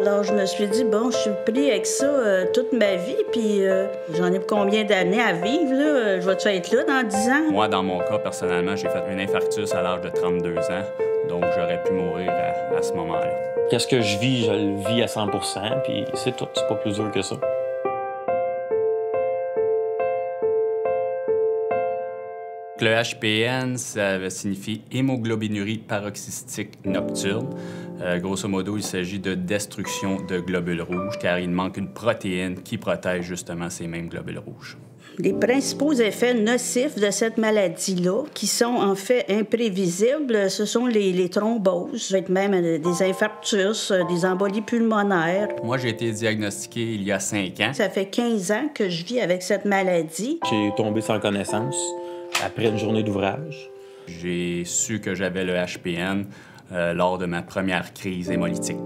Alors, je me suis dit, bon, je suis pris avec ça toute ma vie, puis j'en ai combien d'années à vivre, là? Je vais-tu être là dans 10 ans? Moi, dans mon cas, personnellement, j'ai fait un infarctus à l'âge de 32 ans, donc j'aurais pu mourir à ce moment-là. Qu'est-ce que je le vis à 100 %, puis c'est tout, c'est pas plus dur que ça. Le HPN, ça signifie hémoglobinurie paroxystique nocturne. Grosso modo, il s'agit de destruction de globules rouges, car il manque une protéine qui protège justement ces mêmes globules rouges. Les principaux effets nocifs de cette maladie-là, qui sont en fait imprévisibles, ce sont les thromboses, même des infarctus, des embolies pulmonaires. Moi, j'ai été diagnostiqué il y a 5 ans. Ça fait 15 ans que je vis avec cette maladie. J'ai tombé sans connaissance après une journée d'ouvrage. J'ai su que j'avais le HPN lors de ma première crise hémolytique.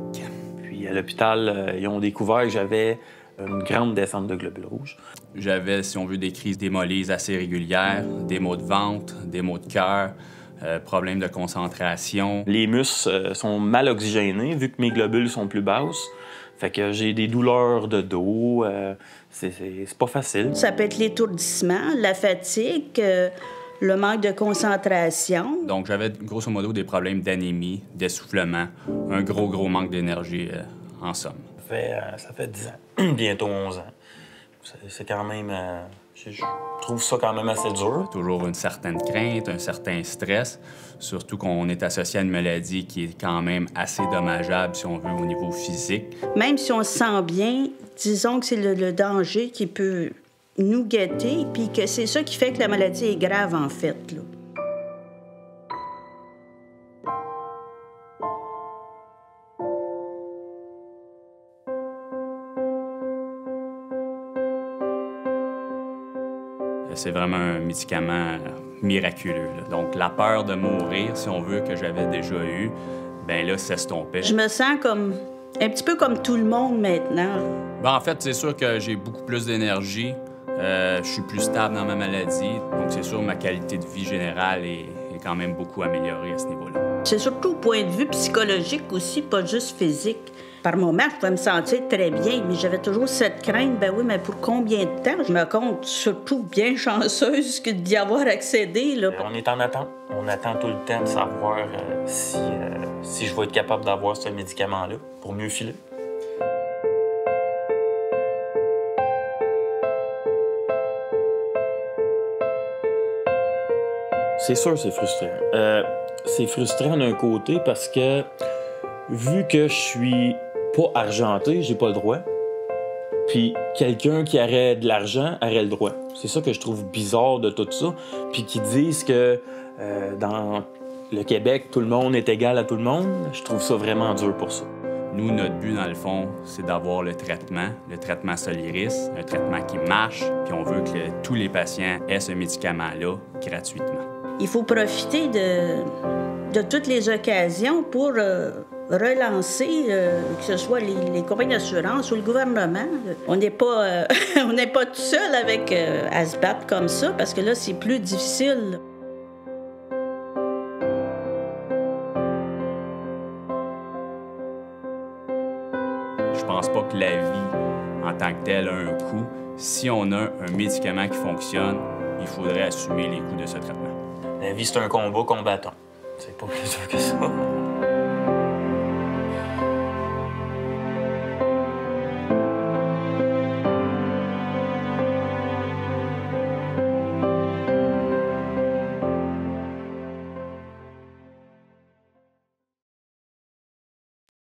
Puis à l'hôpital, ils ont découvert que j'avais une grande descente de globules rouges. J'avais, si on veut, des crises d'hémolyse assez régulières, des maux de ventre, des maux de cœur, problèmes de concentration. Les muscles sont mal oxygénés vu que mes globules sont plus basses. Fait que j'ai des douleurs de dos, c'est pas facile. Ça peut être l'étourdissement, la fatigue, le manque de concentration. Donc j'avais grosso modo des problèmes d'anémie, d'essoufflement, un gros manque d'énergie en somme. Ça fait 10 ans, bientôt 11 ans. C'est quand même... je trouve ça quand même assez dur. Toujours une certaine crainte, un certain stress, surtout qu'on est associé à une maladie qui est quand même assez dommageable, si on veut, au niveau physique. Même si on se sent bien, disons que c'est le danger qui peut nous guetter, puis que c'est ça qui fait que la maladie est grave, en fait, là. C'est vraiment un médicament miraculeux, là. Donc, la peur de mourir, si on veut, que j'avais déjà eue, bien là, s'estompait. Je me sens comme un petit peu comme tout le monde maintenant. Ben, en fait, c'est sûr que j'ai beaucoup plus d'énergie. Je suis plus stable dans ma maladie. Donc, c'est sûr, ma qualité de vie générale est quand même beaucoup améliorée à ce niveau-là. C'est surtout au point de vue psychologique aussi, pas juste physique. Par moments, je pouvais me sentir très bien, mais j'avais toujours cette crainte, ben oui, mais pour combien de temps? Je me compte surtout bien chanceuse que d'y avoir accédé, là. On est en attente. On attend tout le temps de savoir si je vais être capable d'avoir ce médicament-là pour mieux filer. C'est sûr, c'est frustrant. C'est frustrant d'un côté parce que, vu que je suis pas argenté, j'ai pas le droit. Puis quelqu'un qui aurait de l'argent aurait le droit. C'est ça que je trouve bizarre de tout ça. Puis qu'ils disent que dans le Québec, tout le monde est égal à tout le monde. Je trouve ça vraiment dur pour ça. Nous, notre but, dans le fond, c'est d'avoir le traitement Soliris, un traitement qui marche, puis on veut que tous les patients aient ce médicament-là gratuitement. Il faut profiter de toutes les occasions pour relancer, que ce soit les compagnies d'assurance ou le gouvernement. On n'est pas, on n'est pas tout seul avec à se battre comme ça, parce que là, c'est plus difficile. Je pense pas que la vie, en tant que telle, a un coût. Si on a un médicament qui fonctionne, il faudrait assumer les coûts de ce traitement. La vie, c'est un combat combattant. C'est pas plus dur que ça.